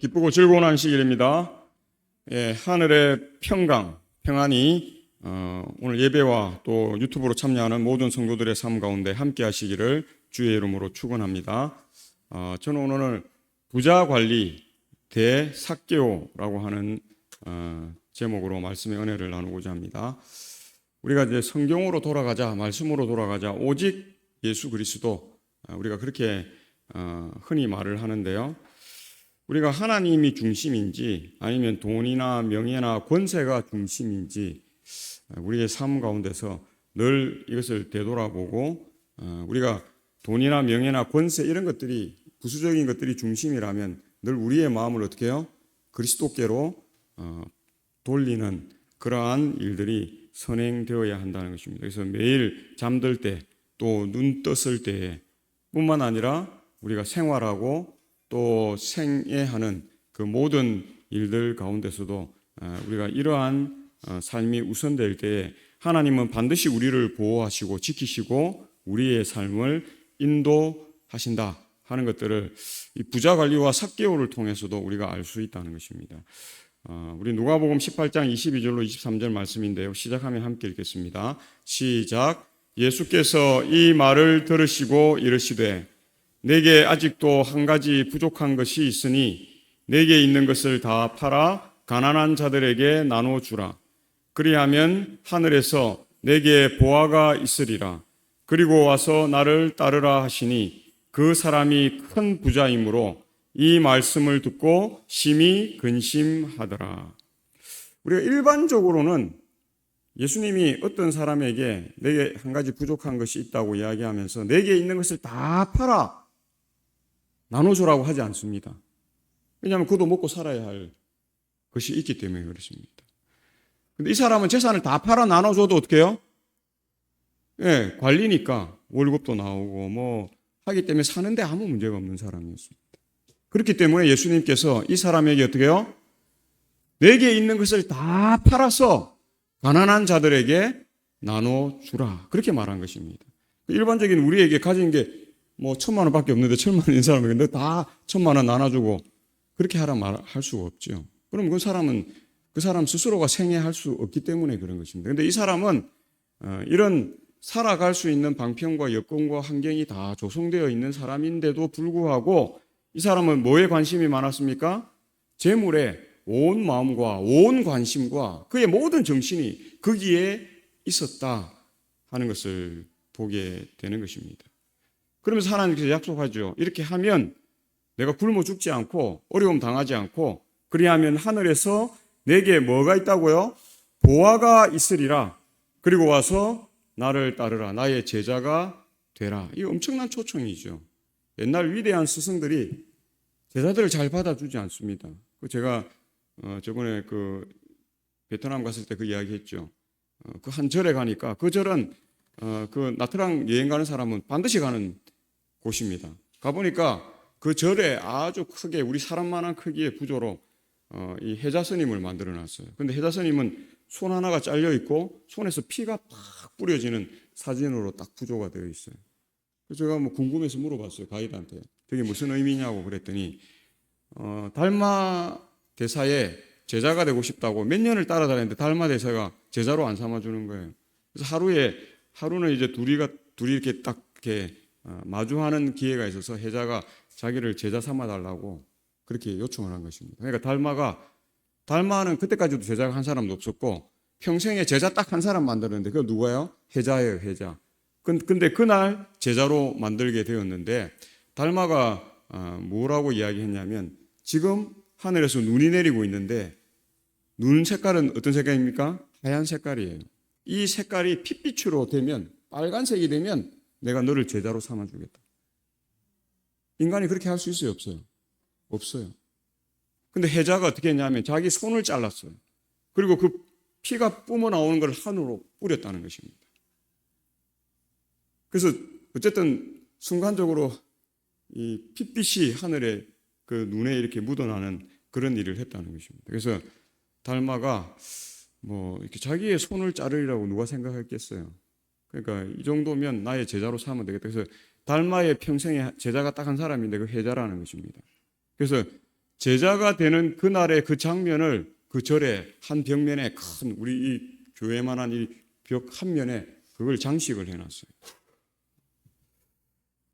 기쁘고 즐거운 안식일입니다. 예, 하늘의 평안이 오늘 예배와 또 유튜브로 참여하는 모든 성도들의 삶 가운데 함께 하시기를 주의 이름으로 축원합니다. 저는 오늘 부자관리 대삭개오라고 하는 제목으로 말씀의 은혜를 나누고자 합니다. 우리가 이제 성경으로 돌아가자, 말씀으로 돌아가자, 오직 예수 그리스도, 우리가 그렇게 흔히 말을 하는데요. 우리가 하나님이 중심인지 아니면 돈이나 명예나 권세가 중심인지 우리의 삶 가운데서 늘 이것을 되돌아보고, 우리가 돈이나 명예나 권세 이런 것들이 부수적인 것들이 중심이라면 늘 우리의 마음을 어떻게 해요? 그리스도께로 돌리는 그러한 일들이 선행되어야 한다는 것입니다. 그래서 매일 잠들 때 또 눈 떴을 때에 뿐만 아니라 우리가 생활하고 또 생애하는 그 모든 일들 가운데서도 우리가 이러한 삶이 우선될 때에 하나님은 반드시 우리를 보호하시고 지키시고 우리의 삶을 인도하신다 하는 것들을 이 부자관리와 삭개오를 통해서도 우리가 알 수 있다는 것입니다. 우리 누가복음 18장 22절로 23절 말씀인데요. 시작하면 함께 읽겠습니다. 시작. 예수께서 이 말을 들으시고 이르시되 내게 아직도 한 가지 부족한 것이 있으니 내게 있는 것을 다 팔아 가난한 자들에게 나눠주라. 그리하면 하늘에서 내게 보화가 있으리라. 그리고 와서 나를 따르라 하시니 그 사람이 큰 부자이므로 이 말씀을 듣고 심히 근심하더라. 우리가 일반적으로는 예수님이 어떤 사람에게 내게 한 가지 부족한 것이 있다고 이야기하면서 내게 있는 것을 다 팔아 나눠주라고 하지 않습니다. 왜냐하면 그도 먹고 살아야 할 것이 있기 때문에 그렇습니다. 근데 이 사람은 재산을 다 팔아 나눠줘도 어떻게 해요? 예, 관리니까 월급도 나오고 뭐 하기 때문에 사는데 아무 문제가 없는 사람이었습니다. 그렇기 때문에 예수님께서 이 사람에게 어떻게 해요? 내게 있는 것을 다 팔아서 가난한 자들에게 나눠주라. 그렇게 말한 것입니다. 일반적인 우리에게 가진 게 뭐 1,000만 원밖에 없는데 1,000만 원인 사람에게 너 다 1,000만 원 나눠주고 그렇게 하라 말할 수가 없죠. 그럼 그 사람 스스로가 생애할 수 없기 때문에 그런 것입니다. 그런데 이 사람은 이런 살아갈 수 있는 방편과 여건과 환경이 다 조성되어 있는 사람인데도 불구하고 이 사람은 뭐에 관심이 많았습니까? 재물에 온 마음과 온 관심과 그의 모든 정신이 거기에 있었다 하는 것을 보게 되는 것입니다. 그러면서 하나님께서 약속하죠. 이렇게 하면 내가 굶어 죽지 않고 어려움 당하지 않고 그리하면 하늘에서 내게 뭐가 있다고요? 보화가 있으리라. 그리고 와서 나를 따르라. 나의 제자가 되라. 이 엄청난 초청이죠. 옛날 위대한 스승들이 제자들을 잘 받아주지 않습니다. 제가 저번에 그 베트남 갔을 때 그 이야기 했죠. 그 한 절에 가니까 그 절은 그 나트랑 여행 가는 사람은 반드시 가는 곳입니다. 가보니까 그 절에 아주 크게 우리 사람만한 크기의 구조로 이 해자스님을 만들어 놨어요. 근데 해자스님은 손 하나가 잘려 있고 손에서 피가 팍 뿌려지는 사진으로 딱 구조가 되어 있어요. 그래서 제가 뭐 궁금해서 물어봤어요. 가이드한테. 그게 무슨 의미냐고 그랬더니 달마 대사에 제자가 되고 싶다고 몇 년을 따라다녔는데 달마 대사가 제자로 안 삼아주는 거예요. 그래서 하루는 이제 둘이 이렇게 딱 이렇게 마주하는 기회가 있어서 해자가 자기를 제자 삼아달라고 그렇게 요청을 한 것입니다. 그러니까 달마는 그때까지도 제자가 한 사람도 없었고 평생에 제자 딱 한 사람 만들었는데 그거 누구예요? 해자예요, 해자. 근데 그날 제자로 만들게 되었는데 달마가 뭐라고 이야기했냐면 지금 하늘에서 눈이 내리고 있는데 눈 색깔은 어떤 색깔입니까? 하얀 색깔이에요. 이 색깔이 핏빛으로 되면 빨간색이 되면 내가 너를 제자로 삼아주겠다. 인간이 그렇게 할 수 있어요? 없어요? 없어요. 근데 해자가 어떻게 했냐면 자기 손을 잘랐어요. 그리고 그 피가 뿜어 나오는 걸 하늘로 뿌렸다는 것입니다. 그래서 어쨌든 순간적으로 이 핏빛이 하늘에 그 눈에 이렇게 묻어나는 그런 일을 했다는 것입니다. 그래서 달마가 뭐 이렇게 자기의 손을 자르리라고 누가 생각했겠어요. 그러니까 이 정도면 나의 제자로 삼으면 되겠다. 그래서 달마의 평생에 제자가 딱 한 사람인데 그 해자라는 것입니다. 그래서 제자가 되는 그날의 그 장면을 그 절에 한 벽면에 큰 우리 이 교회만한 이 벽 한 면에 그걸 장식을 해놨어요.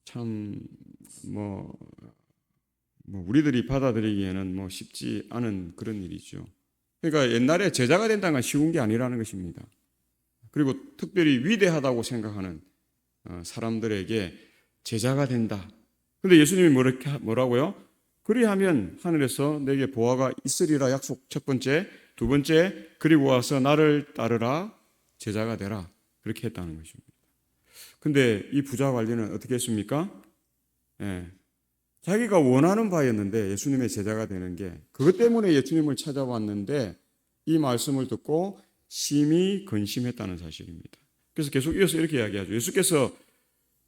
참 우리들이 받아들이기에는 쉽지 않은 그런 일이죠. 그러니까 옛날에 제자가 된다는 건 쉬운 게 아니라는 것입니다. 그리고 특별히 위대하다고 생각하는 사람들에게 제자가 된다. 근데 예수님이 뭐라고요? 그리하면 하늘에서 내게 보화가 있으리라 약속 첫 번째, 두 번째, 그리고 와서 나를 따르라 제자가 되라. 그렇게 했다는 것입니다. 근데 이 부자 관리는 어떻게 했습니까? 자기가 원하는 바였는데 예수님의 제자가 되는 게 그것 때문에 예수님을 찾아왔는데 이 말씀을 듣고 심히 근심했다는 사실입니다. 그래서 계속 이어서 이렇게 이야기하죠. 예수께서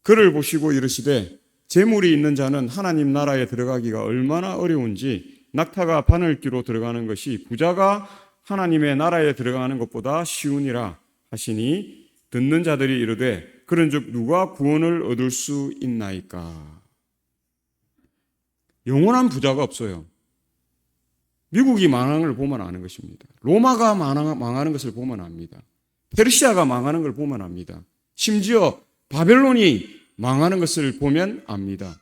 그를 보시고 이르시되 재물이 있는 자는 하나님 나라에 들어가기가 얼마나 어려운지 낙타가 바늘귀로 들어가는 것이 부자가 하나님의 나라에 들어가는 것보다 쉬우니라 하시니 듣는 자들이 이르되 그런즉 누가 구원을 얻을 수 있나이까? 영원한 부자가 없어요. 미국이 망하는 걸 보면 아는 것입니다. 로마가 망하는 것을 보면 압니다. 페르시아가 망하는 걸 보면 압니다. 심지어 바벨론이 망하는 것을 보면 압니다.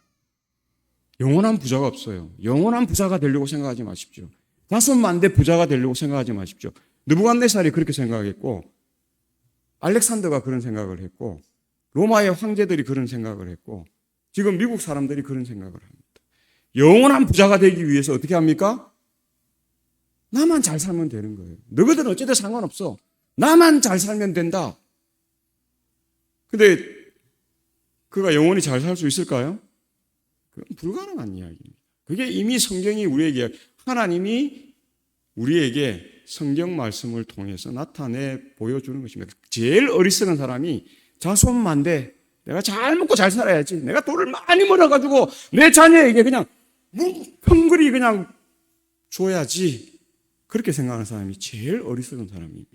영원한 부자가 없어요. 영원한 부자가 되려고 생각하지 마십시오. 5만 대 부자가 되려고 생각하지 마십시오. 느부갓네살이 그렇게 생각했고 알렉산더가 그런 생각을 했고 로마의 황제들이 그런 생각을 했고 지금 미국 사람들이 그런 생각을 합니다. 영원한 부자가 되기 위해서 어떻게 합니까? 나만 잘 살면 되는 거예요. 너희들은 어쨌든 상관없어. 나만 잘 살면 된다. 근데 그가 영원히 잘 살 수 있을까요? 그건 불가능한 이야기입니다. 그게 이미 성경이 우리에게 하나님이 우리에게 성경 말씀을 통해서 나타내 보여주는 것입니다. 제일 어리석은 사람이 자손만대 내가 잘 먹고 잘 살아야지. 내가 돈을 많이 벌어가지고 내 자녀에게 그냥 펑그리 그냥 줘야지. 그렇게 생각하는 사람이 제일 어리석은 사람입니다.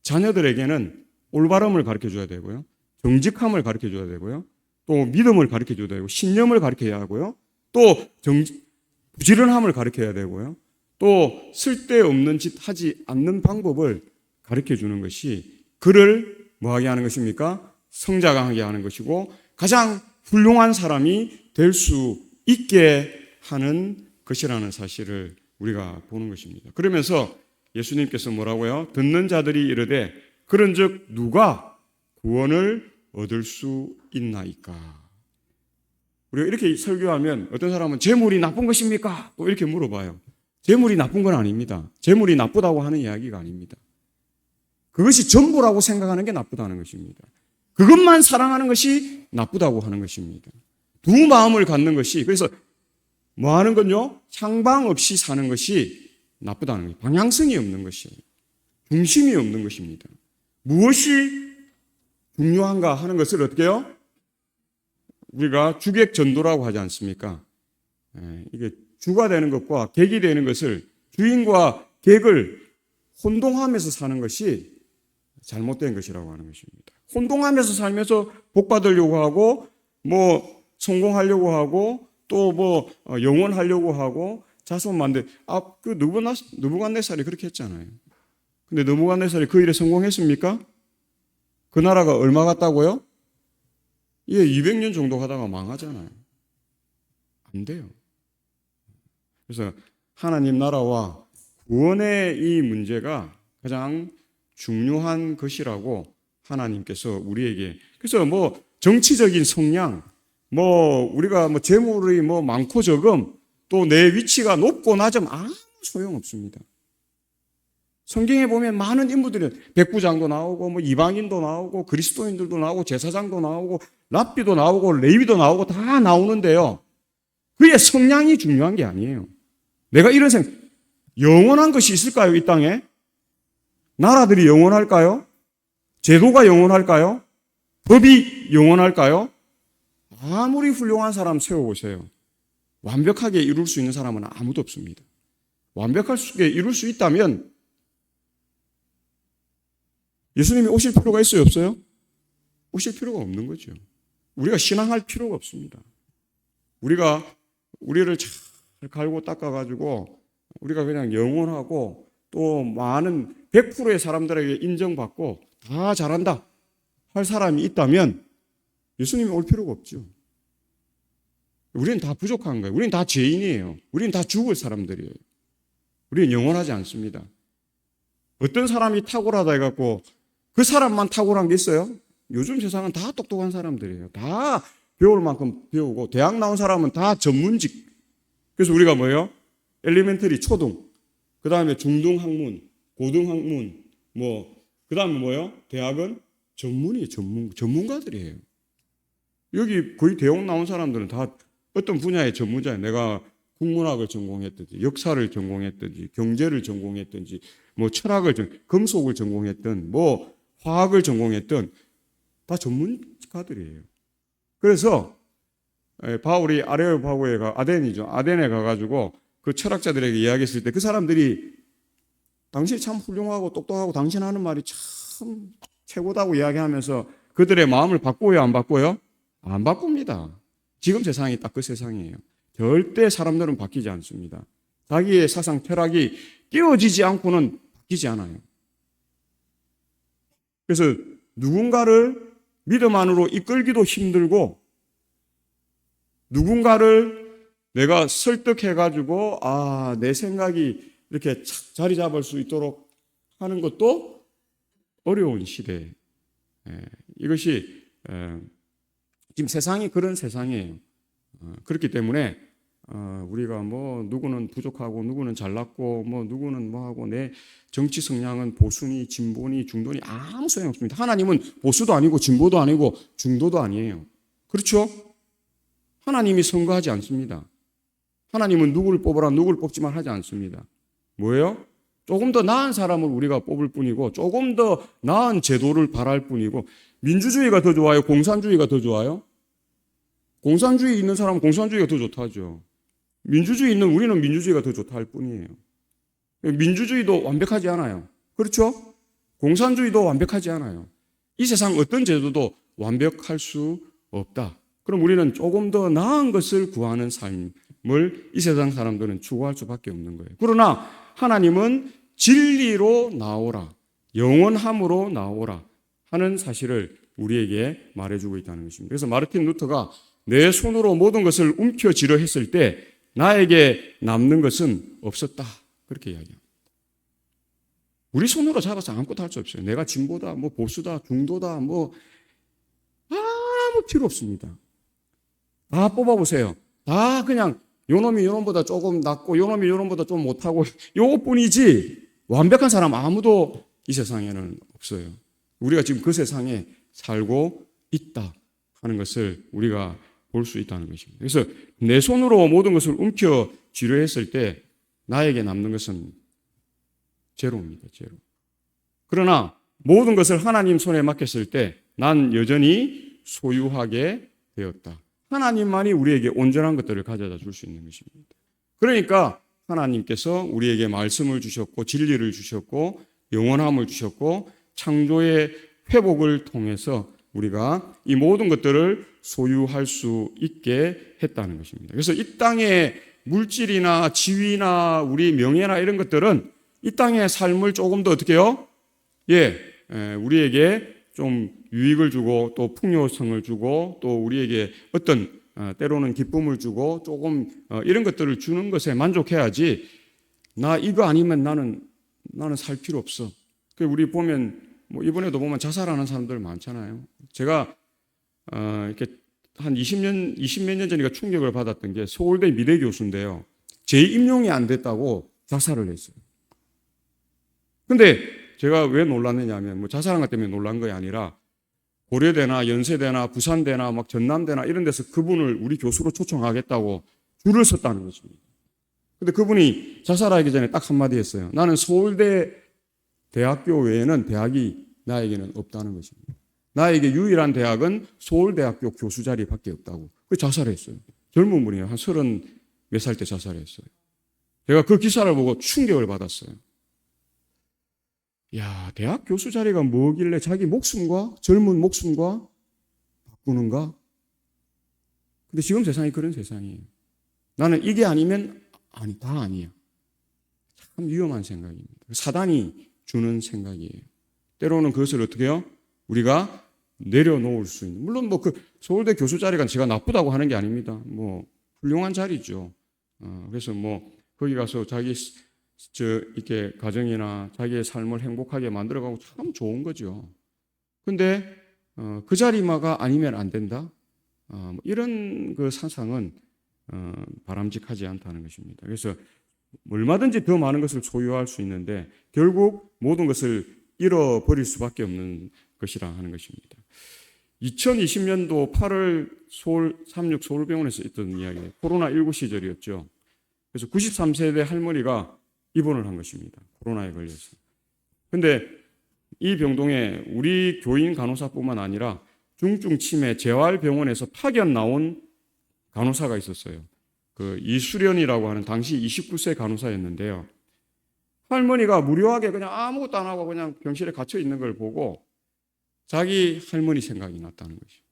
자녀들에게는 올바름을 가르쳐줘야 되고요. 정직함을 가르쳐줘야 되고요. 또 믿음을 가르쳐줘야 되고 신념을 가르쳐야 하고요. 또 부지런함을 가르쳐야 되고요. 또 쓸데없는 짓 하지 않는 방법을 가르쳐주는 것이 그를 뭐하게 하는 것입니까? 성장하게 하는 것이고 가장 훌륭한 사람이 될 수 있게 하는 것이라는 사실을 우리가 보는 것입니다. 그러면서 예수님께서 뭐라고요? 듣는 자들이 이르되 그런즉 누가 구원을 얻을 수 있나이까? 우리가 이렇게 설교하면 어떤 사람은 재물이 나쁜 것입니까? 또 이렇게 물어봐요. 재물이 나쁜 건 아닙니다. 재물이 나쁘다고 하는 이야기가 아닙니다. 그것이 전부라고 생각하는 게 나쁘다는 것입니다. 그것만 사랑하는 것이 나쁘다고 하는 것입니다. 두 마음을 갖는 것이 그래서 뭐 하는 건요? 향방 없이 사는 것이 나쁘다는 거예요. 방향성이 없는 것이에요. 중심이 없는 것입니다. 무엇이 중요한가 하는 것을 어떻게 해요? 우리가 주객전도라고 하지 않습니까? 이게 주가 되는 것과 객이 되는 것을 주인과 객을 혼동하면서 사는 것이 잘못된 것이라고 하는 것입니다. 혼동하면서 살면서 복 받으려고 하고 뭐 성공하려고 하고 또 뭐 영원하려고 하고 자손만대 그 느부갓네살이 그렇게 했잖아요. 근데 느부갓네살이 그 일에 성공했습니까? 그 나라가 얼마 갔다고요? 200년 정도 가다가 망하잖아요. 안 돼요. 그래서 하나님 나라와 구원의 이 문제가 가장 중요한 것이라고 하나님께서 우리에게 그래서 뭐 정치적인 성향 우리가 재물이 많고 적음 또 내 위치가 높고 낮음 아무 소용없습니다. 성경에 보면 많은 인물들이 백부장도 나오고 이방인도 나오고 그리스도인들도 나오고 제사장도 나오고 랍비도 나오고 레위도 나오고 다 나오는데요. 그의 성향이 중요한 게 아니에요. 내가 이런 영원한 것이 있을까요? 이 땅에? 나라들이 영원할까요? 제도가 영원할까요? 법이 영원할까요? 아무리 훌륭한 사람 세워보세요. 완벽하게 이룰 수 있는 사람은 아무도 없습니다. 완벽하게 이룰 수 있다면 예수님이 오실 필요가 있어요? 없어요? 오실 필요가 없는 거죠. 우리가 신앙할 필요가 없습니다. 우리를 잘 갈고 닦아가지고 우리가 그냥 영원하고 또 많은 100%의 사람들에게 인정받고 다 잘한다 할 사람이 있다면 예수님이 올 필요가 없죠. 우리는 다 부족한 거예요. 우리는 다 죄인이에요. 우리는 다 죽을 사람들이에요. 우리는 영원하지 않습니다. 어떤 사람이 탁월하다 해갖고 그 사람만 탁월한 게 있어요? 요즘 세상은 다 똑똑한 사람들이에요. 다 배울 만큼 배우고 대학 나온 사람은 다 전문직. 그래서 우리가 뭐예요? 엘리멘터리 초등, 그 다음에 중등학문, 고등학문, 그 다음에 뭐예요? 대학은 전문이에요. 전문가들이에요. 여기 거의 대학 나온 사람들은 다 어떤 분야의 전문자예요. 내가 국문학을 전공했든지, 역사를 전공했든지, 경제를 전공했든지, 금속을 전공했든, 화학을 전공했든, 다 전문가들이에요. 그래서, 바울이 아덴에 가가지고 그 철학자들에게 이야기했을 때 그 사람들이 당신이 참 훌륭하고 똑똑하고 당신 하는 말이 참 최고다고 이야기하면서 그들의 마음을 바꿔요, 안 바꿔요? 안 바꿉니다. 지금 세상이 딱 그 세상이에요. 절대 사람들은 바뀌지 않습니다. 자기의 사상 철학이 깨어지지 않고는 바뀌지 않아요. 그래서 누군가를 믿음 안으로 이끌기도 힘들고 누군가를 내가 설득해가지고 내 생각이 이렇게 자리 잡을 수 있도록 하는 것도 어려운 시대. 이것이 지금 세상이 그런 세상이에요. 그렇기 때문에 우리가 누구는 부족하고 누구는 잘났고 누구는 하고 내 정치 성향은 보수니 진보니 중도니 아무 소용 없습니다. 하나님은 보수도 아니고 진보도 아니고 중도도 아니에요. 그렇죠? 하나님이 선거하지 않습니다. 하나님은 누구를 뽑으라 누구를 뽑지만 하지 않습니다. 뭐예요? 조금 더 나은 사람을 우리가 뽑을 뿐이고 조금 더 나은 제도를 바랄 뿐이고 민주주의가 더 좋아요? 공산주의가 더 좋아요? 공산주의 있는 사람은 공산주의가 더 좋다죠. 민주주의 있는 우리는 민주주의가 더 좋다 할 뿐이에요. 민주주의도 완벽하지 않아요. 그렇죠? 공산주의도 완벽하지 않아요. 이 세상 어떤 제도도 완벽할 수 없다. 그럼 우리는 조금 더 나은 것을 구하는 삶을 이 세상 사람들은 추구할 수밖에 없는 거예요. 그러나 하나님은 진리로 나오라, 영원함으로 나오라 하는 사실을 우리에게 말해주고 있다는 것입니다. 그래서 마르틴 루터가 내 손으로 모든 것을 움켜쥐려 했을 때 나에게 남는 것은 없었다. 그렇게 이야기합니다. 우리 손으로 잡아서 아무것도 할 수 없어요. 내가 진보다, 보수다, 중도다, 아무 필요 없습니다. 다 뽑아보세요. 다 그냥 요놈이 요놈보다 조금 낫고 요놈이 요놈보다 좀 못하고 요것뿐이지 완벽한 사람 아무도 이 세상에는 없어요. 우리가 지금 그 세상에 살고 있다 하는 것을 우리가 볼 수 있다는 것입니다. 그래서 내 손으로 모든 것을 움켜쥐려 했을 때 나에게 남는 것은 제로입니다. 제로. 그러나 모든 것을 하나님 손에 맡겼을 때 난 여전히 소유하게 되었다. 하나님만이 우리에게 온전한 것들을 가져다 줄 수 있는 것입니다. 그러니까 하나님께서 우리에게 말씀을 주셨고 진리를 주셨고 영원함을 주셨고 창조의 회복을 통해서 우리가 이 모든 것들을 소유할 수 있게 했다는 것입니다. 그래서 이 땅의 물질이나 지위나 우리 명예나 이런 것들은 이 땅의 삶을 조금 더 어떻게 해요? 우리에게 좀 유익을 주고 또 풍요성을 주고 또 우리에게 어떤 때로는 기쁨을 주고 조금 이런 것들을 주는 것에 만족해야지 나 이거 아니면 나는 살 필요 없어. 우리 보면 이번에도 보면 자살하는 사람들 많잖아요. 제가 이렇게 한 20몇 년 전인가 충격을 받았던 게 서울대 미대 교수인데요. 재임용이 안 됐다고 자살을 했어요. 근데 제가 왜 놀랐느냐면 자살한 것 때문에 놀란 것이 아니라 고려대나 연세대나 부산대나 전남대나 이런 데서 그분을 우리 교수로 초청하겠다고 줄을 섰다는 것입니다. 근데 그분이 자살하기 전에 딱 한마디 했어요. 나는 서울대 대학교 외에는 대학이 나에게는 없다는 것입니다. 나에게 유일한 대학은 서울대학교 교수 자리밖에 없다고. 그 자살했어요. 젊은 분이에요. 한 30 몇 살 때 자살했어요. 제가 그 기사를 보고 충격을 받았어요. 야, 대학 교수 자리가 뭐길래 자기 목숨과 젊은 목숨과 바꾸는가? 근데 지금 세상이 그런 세상이에요. 나는 이게 아니면 아니, 다 아니야. 참 위험한 생각입니다. 사단이 주는 생각이에요. 때로는 그것을 어떻게 해요? 우리가 내려놓을 수 있는. 물론 뭐 그 서울대 교수 자리가 제가 나쁘다고 하는 게 아닙니다. 뭐 훌륭한 자리죠. 그래서 뭐 거기 가서 자기 이렇게 가정이나 자기의 삶을 행복하게 만들어가고 참 좋은 거죠. 근데 그 자리마가 아니면 안 된다. 뭐 이런 그 사상은 바람직하지 않다는 것입니다. 그래서 얼마든지 더 많은 것을 소유할 수 있는데 결국 모든 것을 잃어버릴 수밖에 없는 것이라 하는 것입니다. 2020년도 8월 삼육 서울병원에서 있던 이야기예요. 코로나19 시절이었죠. 그래서 93세대 할머니가 입원을 한 것입니다. 코로나에 걸려서. 근데 이 병동에 우리 교인 간호사뿐만 아니라 중증 치매 재활병원에서 파견 나온 간호사가 있었어요. 그 이수련이라고 하는 당시 29세 간호사였는데요. 할머니가 무료하게 그냥 아무것도 안 하고 그냥 병실에 갇혀 있는 걸 보고 자기 할머니 생각이 났다는 것입니다.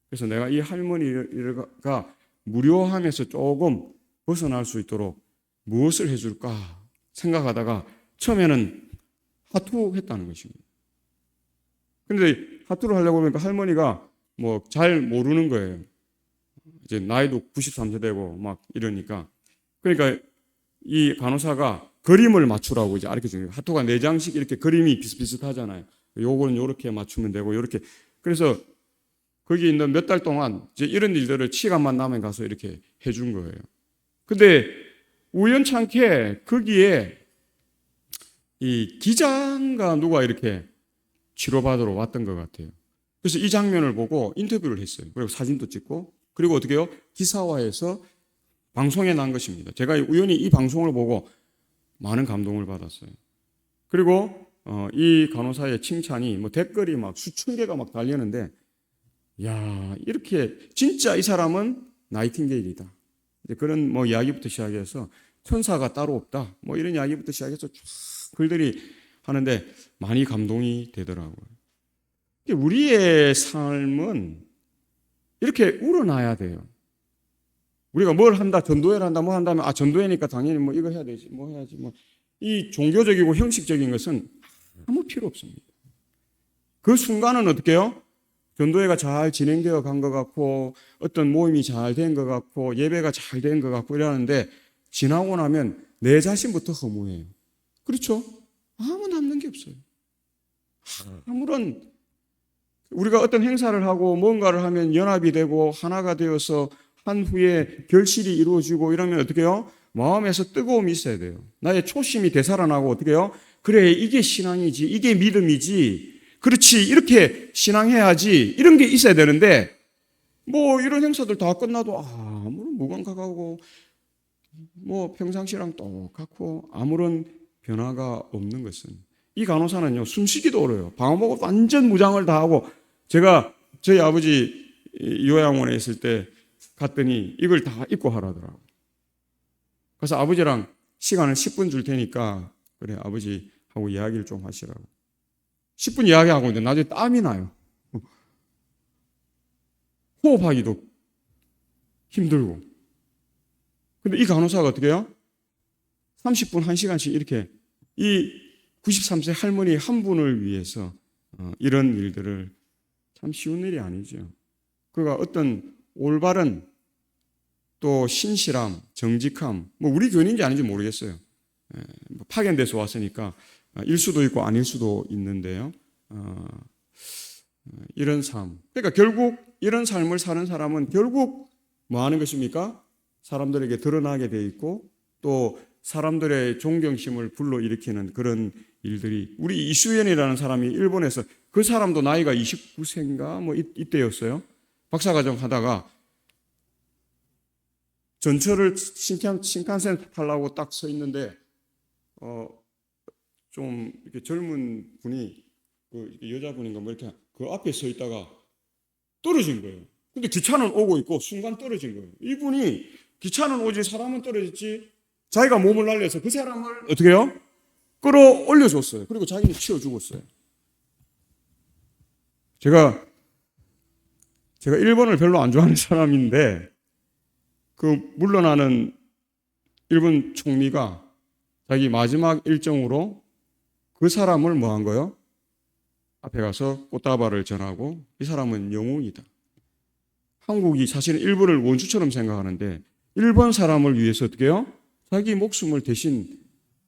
그래서 내가 이 할머니가 무료함에서 조금 벗어날 수 있도록 무엇을 해줄까 생각하다가 처음에는 하투했다는 것입니다. 그런데 하투를 하려고 하니까 할머니가 뭐 잘 모르는 거예요. 이제 나이도 93세 되고 막 이러니까. 그러니까 이 간호사가 그림을 맞추라고 이제 가르쳐 주는 거예요. 하투가 4장씩 이렇게 그림이 비슷비슷하잖아요. 요거는 요렇게 맞추면 되고 요렇게. 그래서 거기 있는 몇 달 동안 이제 이런 일들을 시간만 나면 가서 이렇게 해준 거예요. 근데 우연찮게 거기에 이 기자인가 누가 이렇게 치료받으러 왔던 것 같아요. 그래서 이 장면을 보고 인터뷰를 했어요. 그리고 사진도 찍고 그리고 어떻게 해요? 기사화해서 방송에 난 것입니다. 제가 우연히 이 방송을 보고 많은 감동을 받았어요. 그리고 이 간호사의 칭찬이 뭐 댓글이 막 수천 개가 막 달리는데 야, 이렇게 진짜 이 사람은 나이팅게일이다. 그런 뭐 이야기부터 시작해서 천사가 따로 없다. 뭐 이런 이야기부터 시작해서 쭉 글들이 하는데 많이 감동이 되더라고요. 우리의 삶은 이렇게 우러나야 돼요. 우리가 뭘 한다, 전도회를 한다, 뭐 한다면 전도회니까 당연히 뭐 이거 해야 되지, 뭐 해야지, 뭐 이 종교적이고 형식적인 것은 아무 필요 없습니다. 그 순간은 어떻게 해요? 전도회가 잘 진행되어 간 것 같고 어떤 모임이 잘 된 것 같고 예배가 잘 된 것 같고 이러는데 지나고 나면 내 자신부터 허무해요. 그렇죠? 아무 남는 게 없어요. 아무런 우리가 어떤 행사를 하고 뭔가를 하면 연합이 되고 하나가 되어서 한 후에 결실이 이루어지고 이러면 어떻게 해요? 마음에서 뜨거움이 있어야 돼요. 나의 초심이 되살아나고 어떻게 해요? 그래, 이게 신앙이지, 이게 믿음이지, 그렇지, 이렇게 신앙해야지, 이런 게 있어야 되는데 뭐 이런 행사들 다 끝나도 아무런 무감각하고 뭐 평상시랑 똑같고 아무런 변화가 없는 것은 이 간호사는요 숨쉬기도 어려워요. 방화복을 완전 무장을 다 하고 제가 저희 아버지 요양원에 있을 때 갔더니 이걸 다 입고 하라더라고요. 그래서 아버지랑 시간을 10분 줄 테니까 그래 아버지하고 이야기를 좀 하시라고 10분 이야기하고 있는데 나중에 땀이 나요. 호흡하기도 힘들고. 근데 이 간호사가 어떻게 해요? 30분, 1시간씩 이렇게 이 93세 할머니 한 분을 위해서 이런 일들을 참 쉬운 일이 아니죠. 그가 어떤 올바른 또 신실함, 정직함, 뭐 우리 교인인지 아닌지 모르겠어요. 파견돼서 왔으니까 일 수도 있고 아닐 수도 있는데요. 이런 삶. 그러니까 결국 이런 삶을 사는 사람은 결국 뭐 하는 것입니까? 사람들에게 드러나게 돼 있고 또 사람들의 존경심을 불러일으키는 그런 일들이 우리 이수연이라는 사람이 일본에서 그 사람도 나이가 29세인가 뭐 이때였어요. 박사과정 하다가 전철을 신칸센 타려고 딱 서 있는데 좀 이렇게 젊은 분이 그 여자분인가 뭐 이렇게 그 앞에 서 있다가 떨어진 거예요. 근데 기차는 오고 있고 순간 떨어진 거예요. 이분이 기차는 오지 사람은 떨어졌지 자기가 몸을 날려서 그 사람을 어떻게 해요? 끌어올려 줬어요. 그리고 자기는 치워 죽었어요. 제가 일본을 별로 안 좋아하는 사람인데 그 물러나는 일본 총리가 자기 마지막 일정으로 그 사람을 뭐 한 거요? 앞에 가서 꽃다발을 전하고 이 사람은 영웅이다. 한국이 사실은 일본을 원수처럼 생각하는데 일본 사람을 위해서 어떻게 해요? 자기 목숨을 대신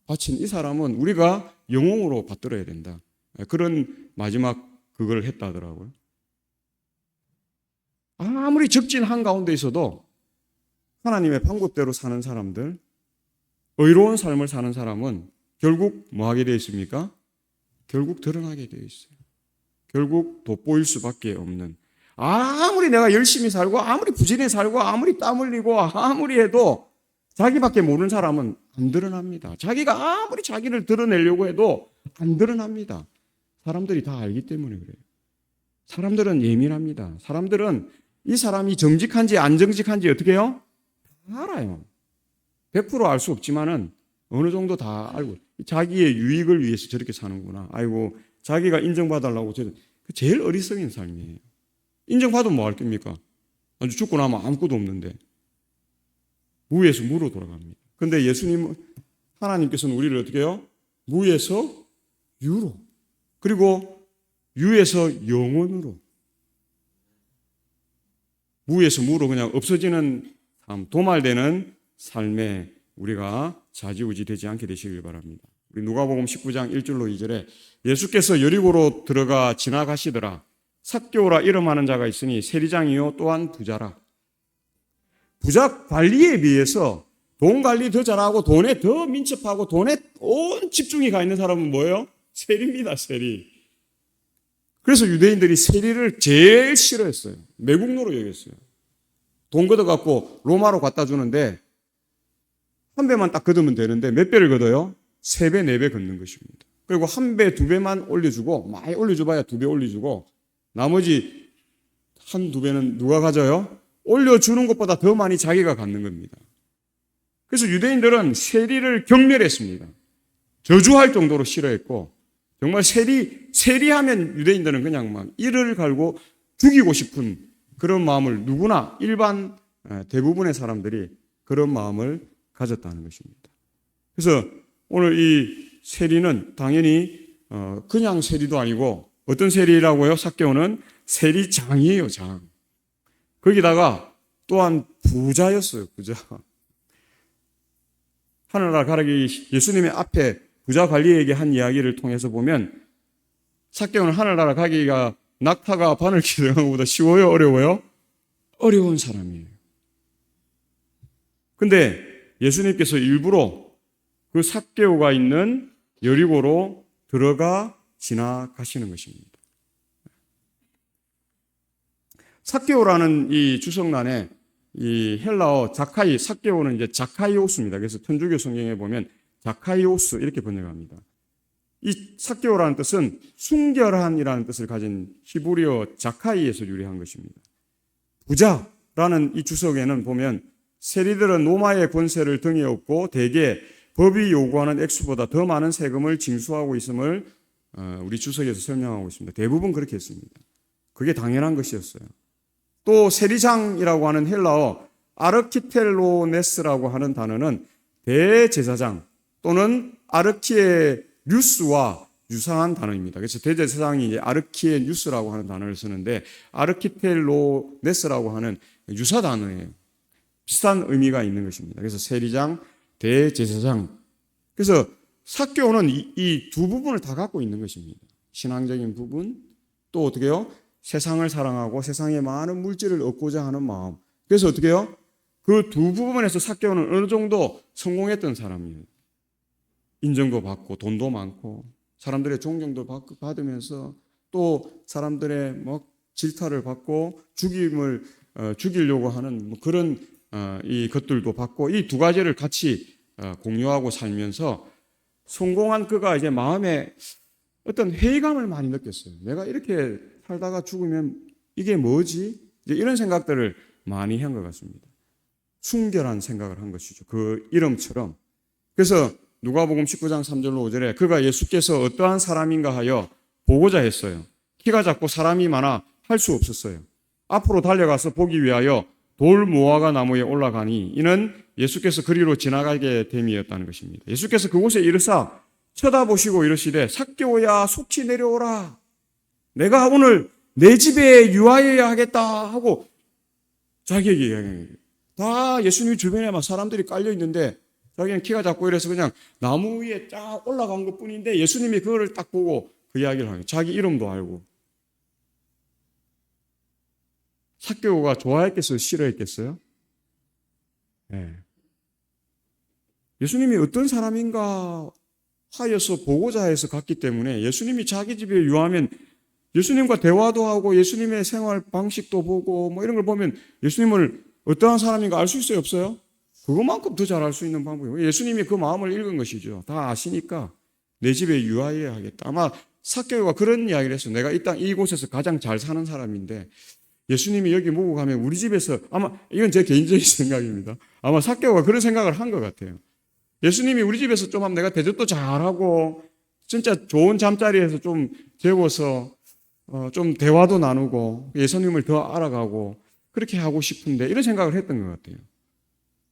바친 이 사람은 우리가 영웅으로 받들어야 된다. 그런 마지막 그걸 했다 하더라고요. 아무리 적진 한가운데 있어도 하나님의 방법대로 사는 사람들, 의로운 삶을 사는 사람은 결국 뭐 하게 되어 있습니까? 결국 드러나게 되어 있어요. 결국 돋보일 수밖에 없는. 아무리 내가 열심히 살고 아무리 부지런히 살고 아무리 땀 흘리고 아무리 해도 자기밖에 모르는 사람은 안 드러납니다. 자기가 아무리 자기를 드러내려고 해도 안 드러납니다. 사람들이 다 알기 때문에 그래요. 사람들은 예민합니다. 사람들은 이 사람이 정직한지 안 정직한지 어떻게 해요? 다 알아요. 100% 알 수 없지만은 어느 정도 다 알고 자기의 유익을 위해서 저렇게 사는구나. 아이고 자기가 인정받으려고 제일 어리석인 삶이에요. 인정받으면 뭐 할 겁니까? 아주 죽고 나면 아무것도 없는데 무에서 무로 돌아갑니다. 그런데 예수님 하나님께서는 우리를 어떻게 해요? 무에서 유로 그리고 유에서 영원으로 무에서 무로 그냥 없어지는 삶, 도말되는 삶에 우리가 좌지우지 되지 않게 되시길 바랍니다. 우리 누가복음 19장 1절로 2절에 예수께서 여리고로 들어가 지나가시더라. 삭개오라 이름하는 자가 있으니 세리장이요 또한 부자라. 부자 관리에 비해서 돈 관리 더 잘하고 돈에 더 민첩하고 돈에 온 집중이 가 있는 사람은 뭐예요? 세리입니다. 세리. 그래서 유대인들이 세리를 제일 싫어했어요. 매국노로 여겼어요. 돈 걷어갖고 로마로 갖다 주는데 한 배만 딱 걷으면 되는데 몇 배를 걷어요? 3배, 4배 걷는 것입니다. 그리고 1배, 2배만 올려주고 많이 올려줘봐야 2배 올려주고 나머지 1, 2배는 누가 가져요? 올려주는 것보다 더 많이 자기가 갖는 겁니다. 그래서 유대인들은 세리를 경멸했습니다. 저주할 정도로 싫어했고 정말 세리하면 유대인들은 그냥 막 이를 갈고 죽이고 싶은 그런 마음을 누구나 일반 대부분의 사람들이 그런 마음을 가졌다는 것입니다. 그래서 오늘 이 세리는 당연히 그냥 세리도 아니고 어떤 세리라고요? 삭개오는 세리장이에요. 장. 거기다가 또한 부자였어요. 부자. 하늘나라 가기 예수님의 앞에 부자 관리에게 한 이야기를 통해서 보면 삭개오는 하늘나라 가기가 낙타가 바늘기 들어가는 것보다 쉬워요? 어려워요? 어려운 사람이에요. 근데 예수님께서 일부러 그 삭개오가 있는 여리고로 들어가 지나가시는 것입니다. 삭개오라는 이 주석란에 이 헬라어 자카이, 삭개오는 이제 자카이오스입니다. 그래서 천주교 성경에 보면 자카이오스 이렇게 번역합니다. 이 삭개오라는 뜻은 순결한이라는 뜻을 가진 히브리어 자카이에서 유래한 것입니다. 부자라는 이 주석에는 보면 세리들은 로마의 권세를 등에 업고 대개 법이 요구하는 액수보다 더 많은 세금을 징수하고 있음을 우리 주석에서 설명하고 있습니다. 대부분 그렇게 했습니다. 그게 당연한 것이었어요. 또 세리장이라고 하는 헬라어 아르키텔로네스라고 하는 단어는 대제사장 또는 아르키에뉴스와 유사한 단어입니다. 그래서 대제사장이 이제 아르키에뉴스라고 하는 단어를 쓰는데 아르키텔로네스라고 하는 유사 단어예요. 비슷한 의미가 있는 것입니다. 그래서 세리장, 대제사장. 그래서 삭개오는 이 두 부분을 다 갖고 있는 것입니다. 신앙적인 부분, 또 어떻게 해요? 세상을 사랑하고 세상에 많은 물질을 얻고자 하는 마음. 그래서 어떻게 해요? 그 두 부분에서 삭개오는 어느 정도 성공했던 사람이에요. 인정도 받고 돈도 많고 사람들의 존경도 받으면서 또 사람들의 뭐 질타를 받고 죽이려고 하는 뭐 그런 이 것들도 받고 이 두 가지를 같이 공유하고 살면서 성공한 그가 이제 마음에 어떤 회의감을 많이 느꼈어요. 내가 이렇게 살다가 죽으면 이게 뭐지? 이제 이런 생각들을 많이 한 것 같습니다. 순결한 생각을 한 것이죠. 그 이름처럼. 그래서 누가복음 19장 3절로 5절에 그가 예수께서 어떠한 사람인가 하여 보고자 했어요. 키가 작고 사람이 많아 할 수 없었어요. 앞으로 달려가서 보기 위하여 돌 무화과 나무에 올라가니 이는 예수께서 그리로 지나가게 됨이었다는 것입니다. 예수께서 그곳에 이르사 쳐다보시고 이르시되 삭개오야 속히 내려오라. 내가 오늘 내 집에 유하여야 하겠다 하고 자기에게 이야기해요. 다 예수님 주변에 막 사람들이 깔려 있는데 자기는 키가 작고 이래서 그냥 나무 위에 쫙 올라간 것 뿐인데 예수님이 그거를 딱 보고 그 이야기를 하요. 자기 이름도 알고. 삭개오가 좋아했겠어요? 싫어했겠어요? 네. 예수님이 어떤 사람인가 하여서 보고자 해서 갔기 때문에 예수님이 자기 집에 유하면 예수님과 대화도 하고 예수님의 생활 방식도 보고 뭐 이런 걸 보면 예수님을 어떠한 사람인가 알 수 있어요? 없어요? 그것만큼 더 잘 알 수 있는 방법이에요. 예수님이 그 마음을 읽은 것이죠. 다 아시니까 내 집에 유하여야 하겠다. 아마 삭개오가 그런 이야기를 했어요. 내가 이 땅 이곳에서 가장 잘 사는 사람인데 예수님이 여기 모고 가면 우리 집에서 아마 이건 제 개인적인 생각입니다. 아마 삭개오가 그런 생각을 한 것 같아요. 예수님이 우리 집에서 좀 하면 내가 대접도 잘하고 진짜 좋은 잠자리에서 좀 재워서 좀 대화도 나누고 예수님을 더 알아가고 그렇게 하고 싶은데 이런 생각을 했던 것 같아요.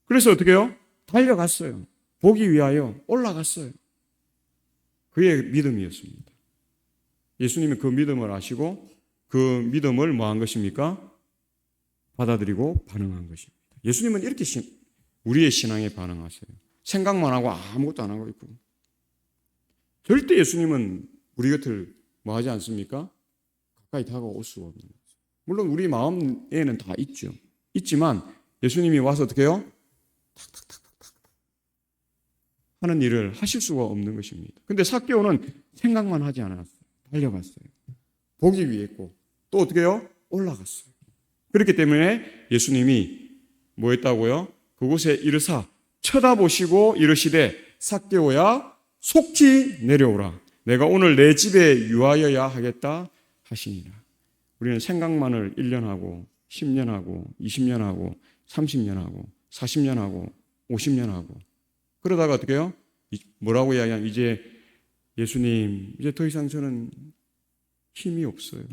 그래서 어떻게 해요? 달려갔어요. 보기 위하여 올라갔어요. 그의 믿음이었습니다. 예수님이 그 믿음을 아시고 그 믿음을 뭐 한 것입니까? 받아들이고 반응한 것입니다. 예수님은 이렇게 우리의 신앙에 반응하세요. 생각만 하고 아무것도 안 하고 있고. 절대 예수님은 우리 곁을 뭐 하지 않습니까? 가까이 다가올 수가 없는 거죠. 물론 우리 마음에는 다 있죠. 있지만 예수님이 와서 어떻게 해요? 탁탁탁탁탁 하는 일을 하실 수가 없는 것입니다. 근데 삭개오는 생각만 하지 않았어요. 달려갔어요. 보기 위해 했고 또 어떻게 해요? 올라갔어요. 그렇기 때문에 예수님이 뭐 했다고요? 그곳에 이르사 쳐다보시고 이르시되 삭개오야 속히 내려오라. 내가 오늘 내 집에 유하여야 하겠다 하시니라. 우리는 생각만을 1년 하고 10년 하고 20년 하고 30년 하고 40년 하고 50년 하고 그러다가 어떻게 해요? 뭐라고 이야기하면 이제 예수님 이제 더 이상 저는 힘이 없어요.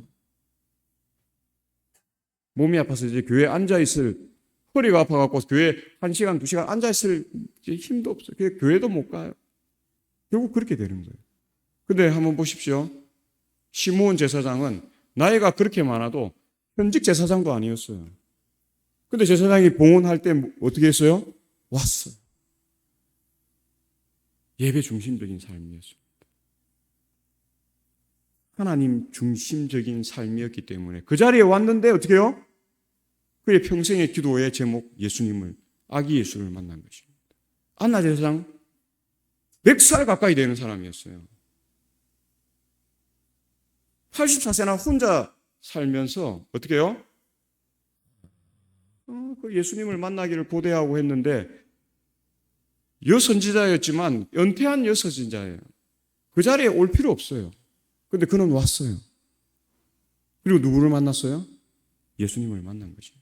몸이 아파서 이제 교회에 앉아있을 허리가 아파갖고 교회에 1시간, 2시간 앉아있을 힘도 없어요. 교회도 못 가요. 결국 그렇게 되는 거예요. 근데 한번 보십시오. 시므온 제사장은 나이가 그렇게 많아도 현직 제사장도 아니었어요. 근데 제사장이 봉헌할 때 어떻게 했어요? 왔어요. 예배 중심적인 삶이었습니다. 하나님 중심적인 삶이었기 때문에 그 자리에 왔는데 어떻게 해요? 그의 평생의 기도의 제목 예수님을 아기 예수를 만난 것입니다. 안나 제사장 100살 가까이 되는 사람이었어요. 84세나 혼자 살면서 어떻게 해요? 그 예수님을 만나기를 고대하고 했는데 여선지자였지만 은퇴한 여선지자예요. 그 자리에 올 필요 없어요. 근데 그는 왔어요. 그리고 누구를 만났어요? 예수님을 만난 것입니다.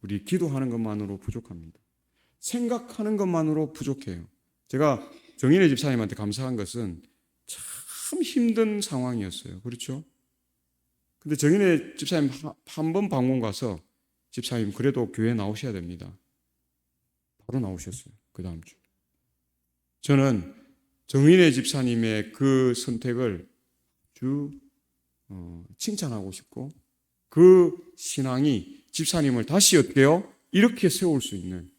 우리 기도하는 것만으로 부족합니다. 생각하는 것만으로 부족해요. 제가 정인의 집사님한테 감사한 것은 참 힘든 상황이었어요. 그렇죠? 근데 정인의 집사님 한 번 방문 가서 집사님 그래도 교회 나오셔야 됩니다. 바로 나오셨어요. 그 다음 주. 저는 정인의 집사님의 그 선택을 아주 칭찬하고 싶고 그 신앙이 집사님을 다시 어떻게 해요? 이렇게 세울 수 있는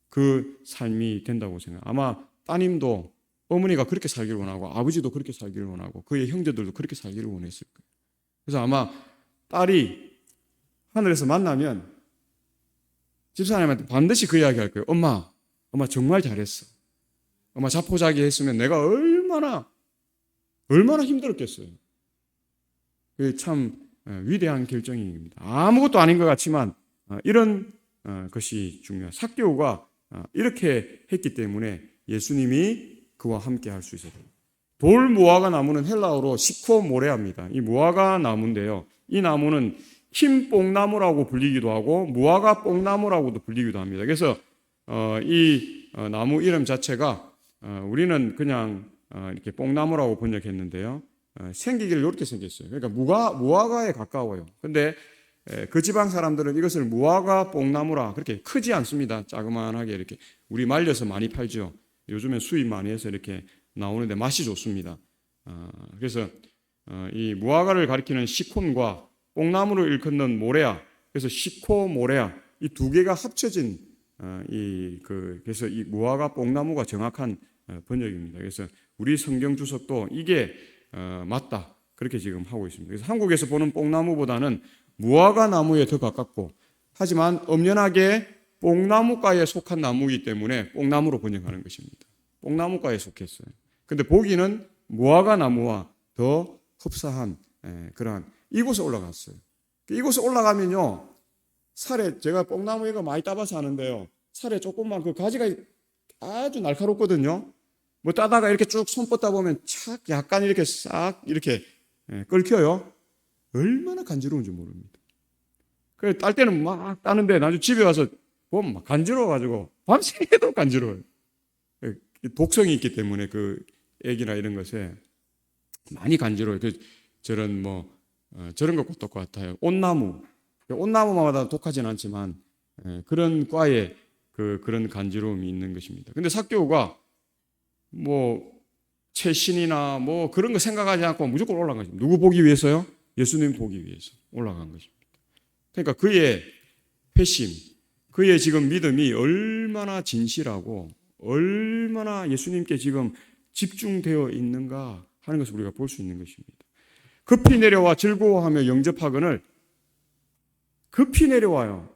그 삶이 된다고 생각해요. 아마 따님도 어머니가 그렇게 살기를 원하고 아버지도 그렇게 살기를 원하고 그의 형제들도 그렇게 살기를 원했을 거예요. 그래서 아마 딸이 하늘에서 만나면 집사님한테 반드시 그 이야기 할 거예요. 엄마 정말 잘했어. 엄마 자포자기 했으면 내가 얼마나 힘들었겠어요. 그게 참 위대한 결정입니다. 아무것도 아닌 것 같지만 이런 것이 중요해요. 삭개오가 이렇게 했기 때문에 예수님이 그와 함께 할 수 있었어요. 돌 무화과 나무는 헬라어로 시코모레아입니다. 이 무화과 나무인데요. 이 나무는 흰 뽕나무라고 불리기도 하고 무화과 뽕나무라고도 불리기도 합니다. 그래서 이 나무 이름 자체가 우리는 그냥 이렇게 뽕나무라고 번역했는데요. 생기기를 이렇게 생겼어요. 그러니까 무화과에 가까워요. 근데 그 지방 사람들은 이것을 무화과 뽕나무라 그렇게 크지 않습니다. 자그만하게 이렇게 우리 말려서 많이 팔죠. 요즘에 수입 많이 해서 이렇게 나오는데 맛이 좋습니다. 그래서 이 무화과를 가리키는 시콘과 뽕나무를 일컫는 모레아, 그래서 시코 모레아 이 두 개가 합쳐진 그래서 이 무화과 뽕나무가 정확한 번역입니다. 그래서 우리 성경 주석도 이게 맞다 그렇게 지금 하고 있습니다. 그래서 한국에서 보는 뽕나무보다는 무화과 나무에 더 가깝고, 하지만 엄연하게 뽕나무과에 속한 나무이기 때문에 뽕나무로 번역하는 것입니다. 뽕나무과에 속했어요. 근데 보기는 무화과 나무와 더 흡사한 그러한 이곳에 올라갔어요. 이곳에 올라가면요, 살에 제가 뽕나무에가 많이 따봐서 아는데요, 살에 조금만 그 가지가 아주 날카롭거든요. 뭐 따다가 이렇게 쭉 손 뻗다 보면 착 약간 이렇게 싹 이렇게 끓겨요. 얼마나 간지러운지 모릅니다. 그래서 딸 때는 막 따는데 나중에 집에 와서 보면 막 간지러워가지고 밤새도록 간지러워요. 독성이 있기 때문에 그 애기나 이런 것에 많이 간지러워요. 저런 저런 것과 똑같아요. 온나무마다 독하진 않지만 그런 과에 그런 간지러움이 있는 것입니다. 근데 삭개오가 최신이나 그런 거 생각하지 않고 무조건 올라간 것입니다. 누구 보기 위해서요? 예수님 보기 위해서 올라간 것입니다. 그러니까 그의 회심, 그의 지금 믿음이 얼마나 진실하고 얼마나 예수님께 지금 집중되어 있는가 하는 것을 우리가 볼 수 있는 것입니다. 급히 내려와 즐거워하며 영접하거늘, 급히 내려와요.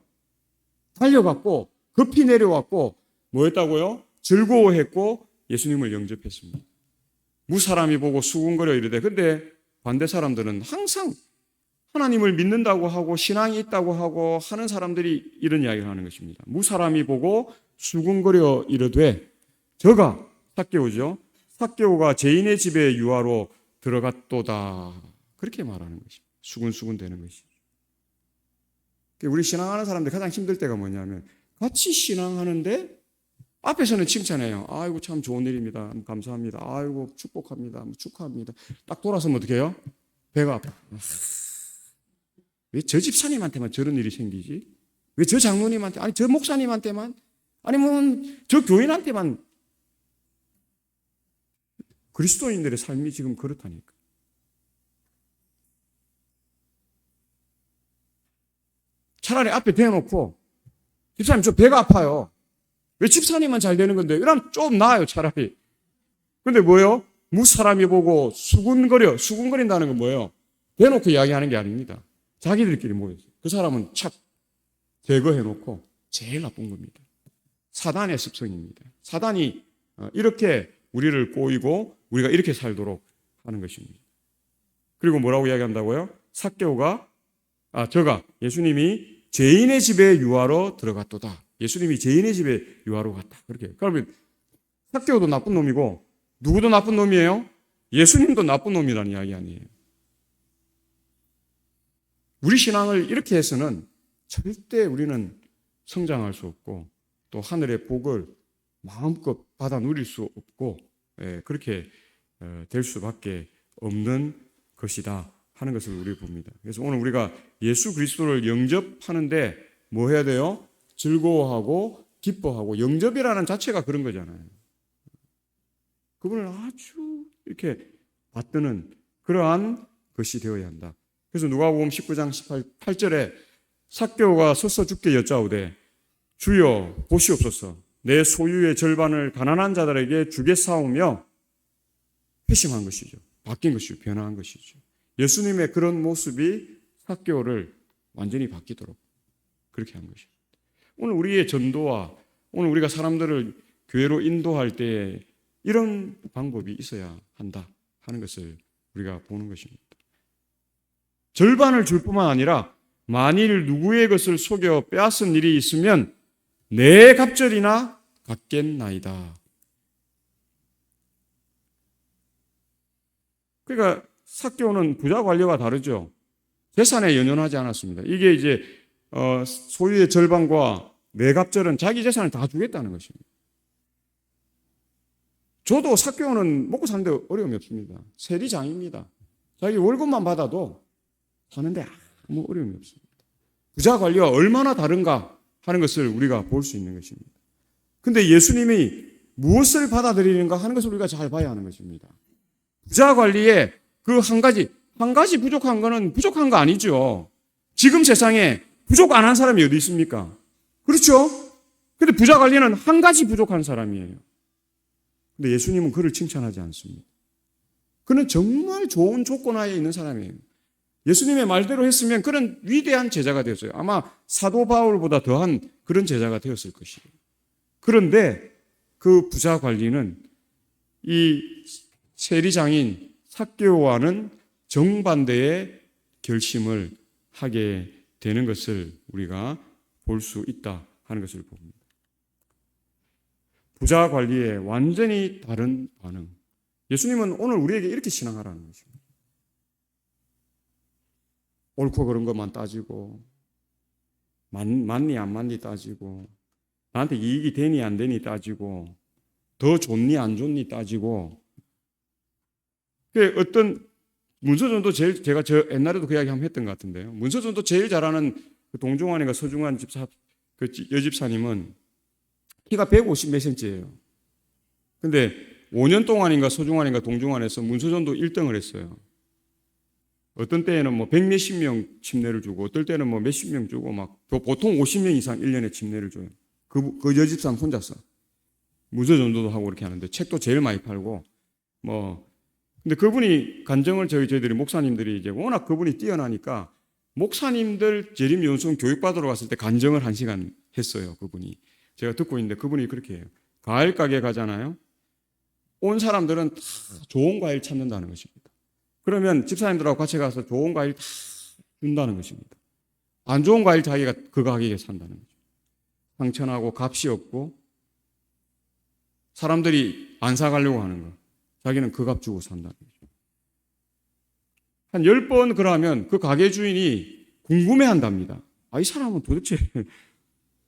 달려갔고 급히 내려왔고 뭐 했다고요? 즐거워했고 예수님을 영접했습니다. 무사람이 보고 수군거려 이르되, 근데 반대 사람들은 항상 하나님을 믿는다고 하고 신앙이 있다고 하고 하는 사람들이 이런 이야기를 하는 것입니다. 무사람이 보고 수군거려 이르되, 저가 삭개오죠. 삭개오가 죄인의 집에 유하로 들어갔도다. 그렇게 말하는 것입니다. 수군수군 되는 것이죠. 우리 신앙하는 사람들 가장 힘들 때가 뭐냐면, 같이 신앙하는데 앞에서는 칭찬해요. 아이고 참 좋은 일입니다. 감사합니다. 아이고 축복합니다. 축하합니다. 딱 돌아서면 어떻게 해요? 배가 아파. 왜 저 집사님한테만 저런 일이 생기지? 왜 저 장로님한테, 아니 저 목사님한테만, 아니면 저 교인한테만. 그리스도인들의 삶이 지금 그렇다니까. 차라리 앞에 대놓고, 집사님 저 배가 아파요. 왜 집사님만 잘 되는 건데? 이러면 좀 나아요, 차라리. 근데 뭐예요? 무사람이 보고 수군거린다는 건 뭐예요? 대놓고 이야기하는 게 아닙니다. 자기들끼리 모여서 그 사람은 착 제거해놓고 제일 나쁜 겁니다. 사단의 습성입니다. 사단이 이렇게 우리를 꼬이고 우리가 이렇게 살도록 하는 것입니다. 그리고 뭐라고 이야기한다고요? 저가 예수님이 죄인의 집에 유하로 들어갔도다. 예수님이 죄인의 집에 유하로 갔다. 그렇게. 그러면 삭개오도 나쁜 놈이고 누구도 나쁜 놈이에요? 예수님도 나쁜 놈이라는 이야기 아니에요. 우리 신앙을 이렇게 해서는 절대 우리는 성장할 수 없고 또 하늘의 복을 마음껏 받아 누릴 수 없고 그렇게 될 수밖에 없는 것이다 하는 것을 우리 봅니다. 그래서 오늘 우리가 예수 그리스도를 영접하는데 뭐 해야 돼요? 즐거워하고 기뻐하고, 영접이라는 자체가 그런 거잖아요. 그분을 아주 이렇게 받드는 그러한 것이 되어야 한다. 그래서 누가복음 19장 18절에 삭개오가 서서 주께 여짜오되, 주여 보시옵소서, 내 소유의 절반을 가난한 자들에게 주겠사오며 회심한 것이죠. 바뀐 것이죠. 변화한 것이죠. 예수님의 그런 모습이 삭개오를 완전히 바뀌도록 그렇게 한 것입니다. 오늘 우리의 전도와 오늘 우리가 사람들을 교회로 인도할 때 이런 방법이 있어야 한다 하는 것을 우리가 보는 것입니다. 절반을 줄 뿐만 아니라 만일 누구의 것을 속여 빼앗은 일이 있으면 내 갑절이나 갚겠나이다. 그러니까 삭개오는 부자 관료와 다르죠. 재산에 연연하지 않았습니다. 이게 이제 소유의 절반과 내 갑절은 자기 재산을 다 주겠다는 것입니다. 저도 삭개오는 먹고 사는데 어려움이 없습니다. 세리장입니다. 자기 월급만 받아도 사는데 아무 어려움이 없습니다. 부자 관리와 얼마나 다른가 하는 것을 우리가 볼 수 있는 것입니다. 근데 예수님이 무엇을 받아들이는가 하는 것을 우리가 잘 봐야 하는 것입니다. 부자 관리에 그 한 가지 부족한 거는 부족한 거 아니죠. 지금 세상에 부족 안 한 사람이 어디 있습니까? 그렇죠? 근데 부자 관리는 한 가지 부족한 사람이에요. 근데 예수님은 그를 칭찬하지 않습니다. 그는 정말 좋은 조건 하에 있는 사람이에요. 예수님의 말대로 했으면 그는 위대한 제자가 되었어요. 아마 사도 바울보다 더한 그런 제자가 되었을 것이에요. 그런데 그 부자 관리는 이 세리장인 삭개오와는 정반대의 결심을 하게 되는 것을 우리가 볼 수 있다 하는 것을 봅니다. 부자 관리에 완전히 다른 반응. 예수님은 오늘 우리에게 이렇게 신앙하라는 것입니다. 옳고 그른 것만 따지고 맞니 안 맞니 따지고 나한테 이익이 되니 안 되니 따지고 더 좋니 안 좋니 따지고 어떤 문서전도 제가 옛날에도 그 이야기 한번 했던 것 같은데요. 문서전도 제일 잘하는 그 동중환인가 서중환 집사 그 여집사님은 키가 150 몇 센치예요. 근데 5년 동안인가 서중환인가 동중환에서 문서전도 1등을 했어요. 어떤 때에는 뭐 100몇십 명 침례를 주고 어떨 때는 뭐 몇십 명 주고 막 보통 50명 이상 1년에 침례를 줘요. 그 여집사는 혼자서 문서전도도 하고 그렇게 하는데 책도 제일 많이 팔고 근데 그분이 간증을 저희들이 목사님들이 이제 워낙 그분이 뛰어나니까 목사님들 재림연수원 교육받으러 갔을 때 간증을 1시간 했어요. 그분이. 제가 듣고 있는데 그분이 그렇게 해요. 과일 가게 가잖아요. 온 사람들은 다 좋은 과일 찾는다는 것입니다. 그러면 집사님들하고 같이 가서 좋은 과일 다 준다는 것입니다. 안 좋은 과일 자기가 그 가게에 산다는 거죠. 상처나고 값이 없고 사람들이 안 사가려고 하는 거. 자기는 그 값 주고 산다는 거죠. 한 10번 그러면 그 가게 주인이 궁금해한답니다. 이 사람은 도대체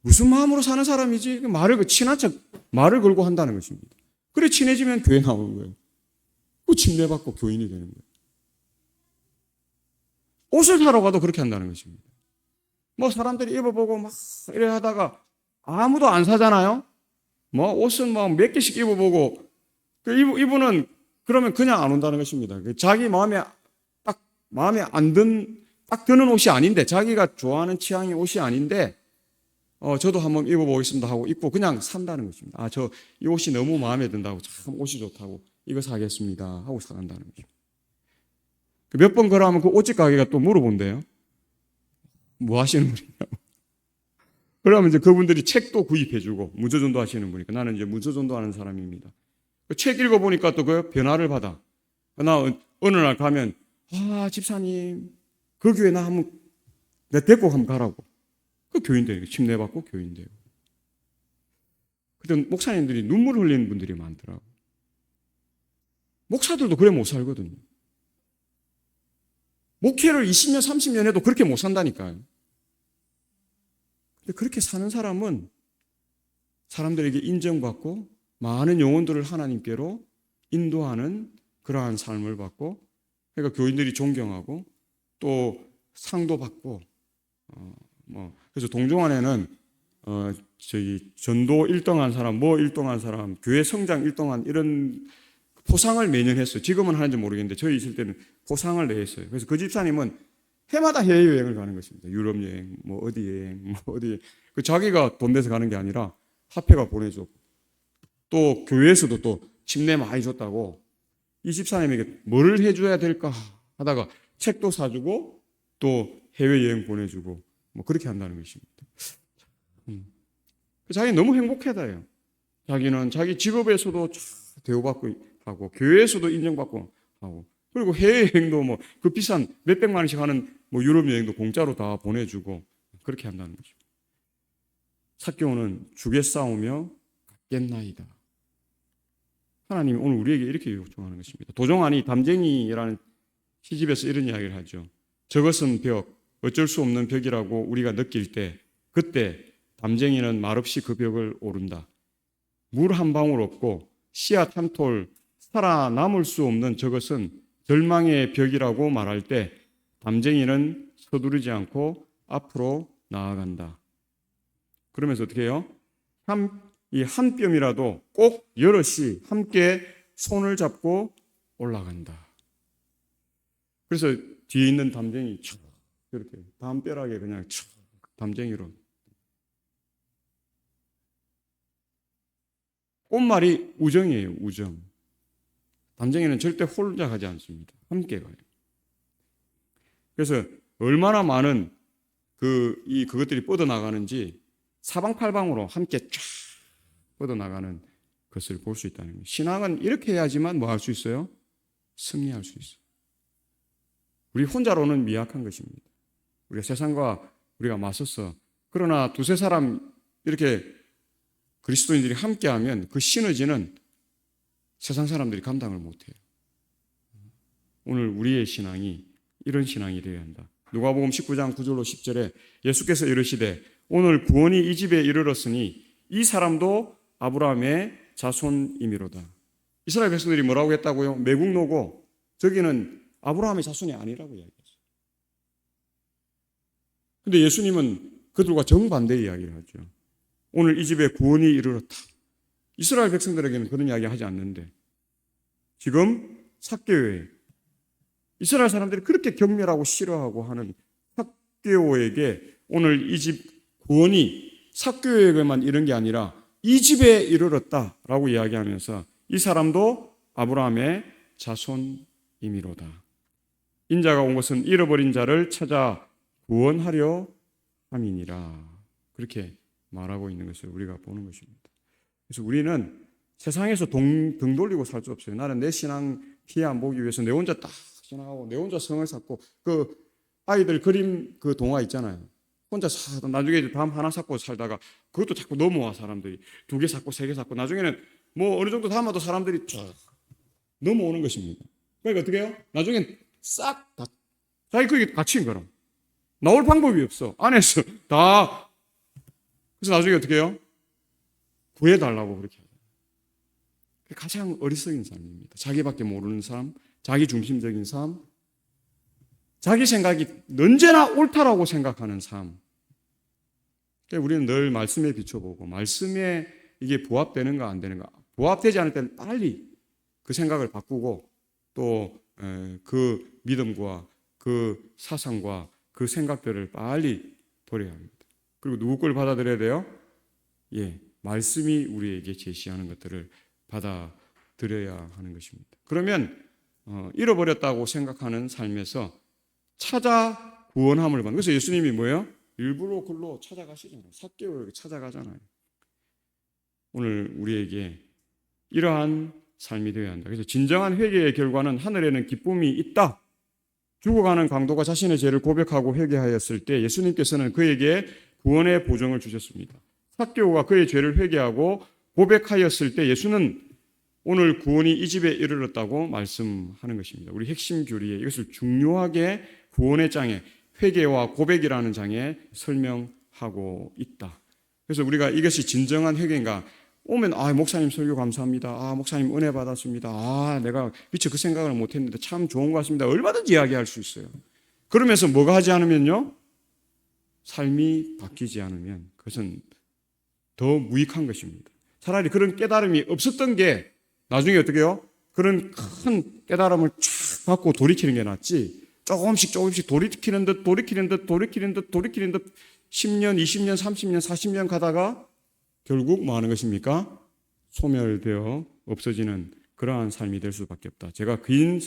무슨 마음으로 사는 사람이지? 친한 척 말을 걸고 한다는 것입니다. 그래 친해지면 교회 나오는 거예요. 그 침례받고 교인이 되는 거예요. 옷을 사러 가도 그렇게 한다는 것입니다. 사람들이 입어보고 막 이래 하다가 아무도 안 사잖아요. 옷은 몇 개씩 입어보고 이분은 그러면 그냥 안 온다는 것입니다. 자기 마음에 딱 드는 옷이 아닌데 자기가 좋아하는 취향의 옷이 아닌데 저도 한번 입어보겠습니다 하고 입고 그냥 산다는 것입니다. 이 옷이 너무 마음에 든다고 참 옷이 좋다고 이거 사겠습니다 하고 사간다는 거죠. 몇 번 그러면 그 옷집 가게가 또 물어본대요. 뭐 하시는 분이냐고. 그러면 이제 그분들이 책도 구입해주고 문서전도 하시는 분이니까 나는 이제 문서전도 하는 사람입니다. 책 읽어보니까 또 그 변화를 받아. 나 어느 날 가면 집사님 그 교회 나 데리고 한번 가라고. 그 교인 되니까 침례받고 교인 되고. 그때 목사님들이 눈물 흘리는 분들이 많더라고. 목사들도 그래 못 살거든요. 목회를 20년 30년 해도 그렇게 못 산다니까요. 근데 그렇게 사는 사람은 사람들에게 인정받고 많은 영혼들을 하나님께로 인도하는 그러한 삶을 받고 그러니까 교인들이 존경하고 또 상도 받고 그래서 동종안에는 전도 1등한 사람, 1등한 사람, 교회 성장 1등한 이런 포상을 매년 했어요. 지금은 하는지 모르겠는데 저희 있을 때는 포상을 내했어요. 그래서 그 집사님은 해마다 해외여행을 가는 것입니다. 유럽 여행, 어디 여행, 어디 자기가 돈 내서 가는 게 아니라 화폐가 보내줘. 또 교회에서도 또 침례 많이 줬다고 이 집사님에게 뭐를 해줘야 될까 하다가 책도 사주고 또 해외여행 보내주고 그렇게 한다는 것입니다. 자기는 너무 행복하다요. 자기는 자기 직업에서도 대우받고 하고 교회에서도 인정받고 하고 그리고 해외여행도 그 비싼 몇백만 원씩 하는 유럽 여행도 공짜로 다 보내주고 그렇게 한다는 거죠. 삭개오는 주게 싸우며 갚겠나이다. 하나님이 오늘 우리에게 이렇게 요청하는 것입니다. 도종환이 담쟁이라는 시집에서 이런 이야기를 하죠. 저것은 벽, 어쩔 수 없는 벽이라고 우리가 느낄 때 그때 담쟁이는 말없이 그 벽을 오른다. 물 한 방울 없고 씨앗 한 톨 살아남을 수 없는 저것은 절망의 벽이라고 말할 때 담쟁이는 서두르지 않고 앞으로 나아간다. 그러면서 어떻게 해요? 이 한 뼘이라도 꼭 여럿이 함께 손을 잡고 올라간다. 그래서 뒤에 있는 담쟁이 촥 이렇게 담벼락에 그냥 촥 담쟁이로. 꽃말이 우정이에요. 우정. 담쟁이는 절대 혼자 가지 않습니다. 함께 가요. 그래서 얼마나 많은 그것들이 뻗어나가는지 사방팔방으로 함께 쫙 뻗어나가는 것을 볼 수 있다는 거예요. 신앙은 이렇게 해야지만 뭐 할 수 있어요? 승리할 수 있어요. 우리 혼자로는 미약한 것입니다. 우리가 세상과 우리가 맞서서 그러나 두세 사람 이렇게 그리스도인들이 함께하면 그 시너지는 세상 사람들이 감당을 못해요. 오늘 우리의 신앙이 이런 신앙이 되어야 한다. 누가복음 19장 9절로 10절에 예수께서 이르시되 오늘 구원이 이 집에 이르렀으니 이 사람도 아브라함의 자손이미로다. 이스라엘 백성들이 뭐라고 했다고요? 매국노고 저기는 아브라함의 자손이 아니라고 이야기했어요. 근데 예수님은 그들과 정반대 이야기를 하죠. 오늘 이 집에 구원이 이르렀다. 이스라엘 백성들에게는 그런 이야기 하지 않는데 지금 삭개오에 이스라엘 사람들이 그렇게 경멸하고 싫어하고 하는 삭개오에게 오늘 이 집 구원이 삭개오에게만 이른 게 아니라 이 집에 이르렀다라고 이야기하면서 이 사람도 아브라함의 자손이미로다. 인자가 온 것은 잃어버린 자를 찾아 구원하려 함이니라. 그렇게 말하고 있는 것을 우리가 보는 것입니다. 그래서 우리는 세상에서 등 돌리고 살 수 없어요. 나는 내 신앙 피해 안 보기 위해서 내 혼자 딱 신앙하고 내 혼자 성을 쌓고 그 아이들 그림 그 동화 있잖아요. 혼자 살다 나중에 담 하나 쌓고 살다가 그것도 자꾸 넘어와 사람들이 2개 쌓고 3개 쌓고 나중에는 뭐 어느 정도 담아도 사람들이 쫙 넘어오는 것입니다. 그러니까 어떻게 해요? 나중엔 싹 다 자기 그게 갇힌 거라. 나올 방법이 없어. 안에서 다. 그래서 나중에 어떻게 해요? 구해달라고 그렇게 해요. 가장 어리석인 삶입니다. 자기밖에 모르는 삶, 자기 중심적인 삶, 자기 생각이 언제나 옳다라고 생각하는 삶. 그러니까 우리는 늘 말씀에 비춰보고 말씀에 이게 부합되는가 안 되는가. 부합되지 않을 때는 빨리 그 생각을 바꾸고 또 그 믿음과 그 사상과 그 생각들을 빨리 버려야 합니다. 그리고 누구 걸 받아들여야 돼요? 말씀이 우리에게 제시하는 것들을 받아들여야 하는 것입니다. 그러면 잃어버렸다고 생각하는 삶에서 찾아 구원함을 받는. 그래서 예수님이 뭐예요? 일부러 글로 찾아가시잖아요. 삭개오에게 찾아가잖아요. 오늘 우리에게 이러한 삶이 되어야 한다. 그래서 진정한 회개의 결과는 하늘에는 기쁨이 있다. 죽어가는 강도가 자신의 죄를 고백하고 회개하였을 때 예수님께서는 그에게 구원의 보증을 주셨습니다. 삭개오가 그의 죄를 회개하고 고백하였을 때 예수는 오늘 구원이 이 집에 이르렀다고 말씀하는 것입니다. 우리 핵심 교리에 이것을 중요하게 구원의 장에 회개와 고백이라는 장에 설명하고 있다. 그래서 우리가 이것이 진정한 회개인가 오면 목사님 설교 감사합니다. 목사님 은혜 받았습니다. 내가 미처 그 생각을 못했는데 참 좋은 것 같습니다. 얼마든지 이야기할 수 있어요. 그러면서 뭐가 하지 않으면요? 삶이 바뀌지 않으면 그것은 더 무익한 것입니다. 차라리 그런 깨달음이 없었던 게 나중에 어떻게 해요? 그런 큰 깨달음을 쫙 받고 돌이키는 게 낫지 조금씩 돌이키는 듯 10년, 20년, 30년, 40년 가다가 결국 뭐 하는 것입니까? 소멸되어 없어지는 그러한 삶이 될 수밖에 없다. 제가 긴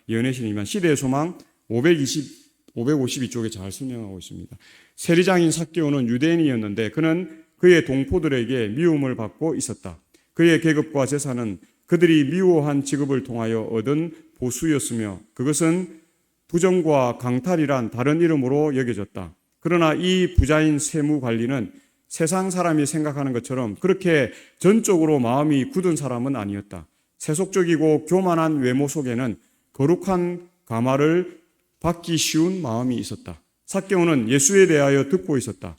예언의 시대의 소망 552쪽에 잘 설명하고 있습니다. 세리장인 삭개오는 유대인이었는데 그는 그의 동포들에게 미움을 받고 있었다. 그의 계급과 재산은 그들이 미워한 직업을 통하여 얻은 보수였으며 그것은 부정과 강탈이란 다른 이름으로 여겨졌다. 그러나 이 부자인 세무관리는 세상 사람이 생각하는 것처럼 그렇게 전적으로 마음이 굳은 사람은 아니었다. 세속적이고 교만한 외모 속에는 거룩한 감화를 받기 쉬운 마음이 있었다. 삭개오는 예수에 대하여 듣고 있었다.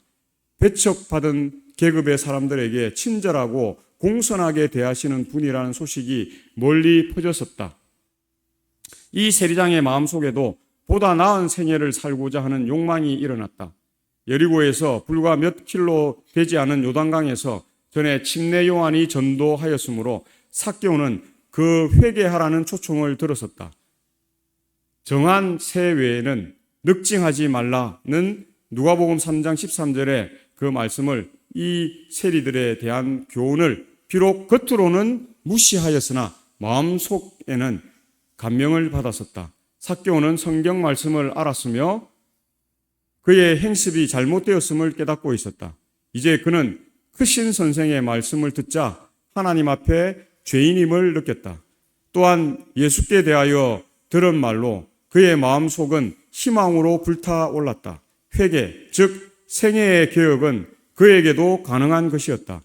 배척받은 계급의 사람들에게 친절하고 공손하게 대하시는 분이라는 소식이 멀리 퍼졌었다. 이 세리장의 마음속에도 보다 나은 생애를 살고자 하는 욕망이 일어났다. 여리고에서 불과 몇 킬로 되지 않은 요단강에서 전에 침례 요한이 전도하였으므로 삭개오는 그 회개하라는 초청을 들었었다. 정한 새 외에는 늑증하지 말라는 누가복음 3장 13절의 그 말씀을, 이 세리들에 대한 교훈을 비록 겉으로는 무시하였으나 마음속에는 감명을 받았었다. 삭개오는 성경 말씀을 알았으며 그의 행습이 잘못되었음을 깨닫고 있었다. 이제 그는 크신 선생의 말씀을 듣자 하나님 앞에 죄인임을 느꼈다. 또한 예수께 대하여 들은 말로 그의 마음속은 희망으로 불타올랐다. 회개, 즉 생애의 개혁은 그에게도 가능한 것이었다.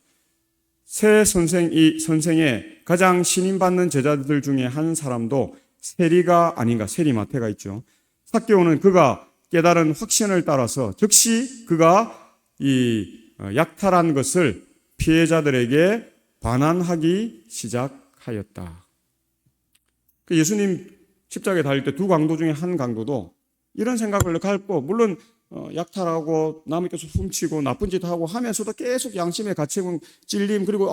새 선생의 가장 신임받는 제자들 중에 한 사람도 세리가 아닌가, 세리마태가 있죠. 삭개오는 그가 깨달은 확신을 따라서 즉시 그가 이 약탈한 것을 피해자들에게 반환하기 시작하였다. 예수님 십자가에 달릴 때 두 강도 중에 한 강도도 이런 생각을 갖고, 물론 약탈하고 남의 것을 훔치고 나쁜 짓 하고 하면서도 계속 양심의 가책은 찔림, 그리고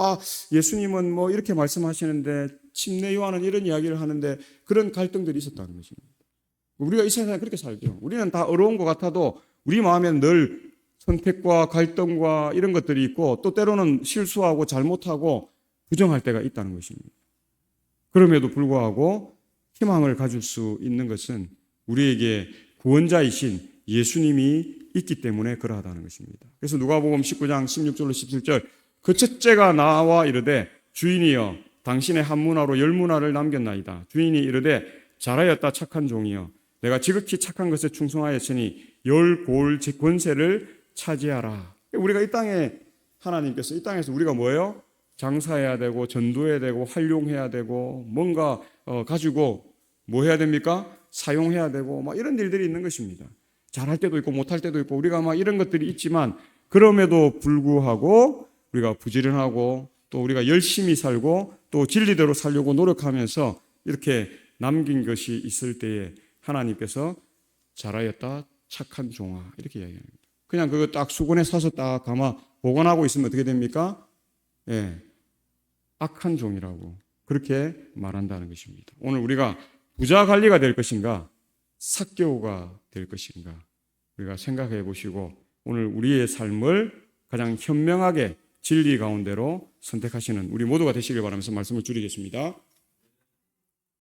예수님은 뭐 이렇게 말씀하시는데 침례 요한은 이런 이야기를 하는데, 그런 갈등들이 있었다는 것입니다. 우리가 이 세상에 그렇게 살죠. 우리는 다 어려운 것 같아도 우리 마음에는 늘 선택과 갈등과 이런 것들이 있고, 또 때로는 실수하고 잘못하고 부정할 때가 있다는 것입니다. 그럼에도 불구하고 희망을 가질 수 있는 것은 우리에게 구원자이신 예수님이 있기 때문에 그러하다는 것입니다. 그래서 누가복음 19장 16절로 17절, 그 첫째가 나와 이르되 주인이여 당신의 한 문화로 10문화를 남겼나이다. 주인이 이르되 잘하였다 착한 종이여, 내가 지극히 착한 것에 충성하였으니 10고을 권세를 차지하라. 우리가 이 땅에, 하나님께서 이 땅에서 우리가 뭐예요? 장사해야 되고 전도해야 되고 활용해야 되고 뭔가 가지고 뭐 해야 됩니까? 사용해야 되고 막 이런 일들이 있는 것입니다. 잘할 때도 있고 못할 때도 있고 우리가 막 이런 것들이 있지만, 그럼에도 불구하고 우리가 부지런하고 또 우리가 열심히 살고 또 진리대로 살려고 노력하면서 이렇게 남긴 것이 있을 때에 하나님께서 잘하였다 착한 종아, 이렇게 이야기합니다. 그냥 그거 딱 수건에 사서 딱 감아 보관하고 있으면 어떻게 됩니까? 악한 종이라고 그렇게 말한다는 것입니다. 오늘 우리가 부자 관리가 될 것인가, 삭개오가 될 것인가, 우리가 생각해 보시고 오늘 우리의 삶을 가장 현명하게 진리 가운데로 선택하시는 우리 모두가 되시길 바라면서 말씀을 줄이겠습니다.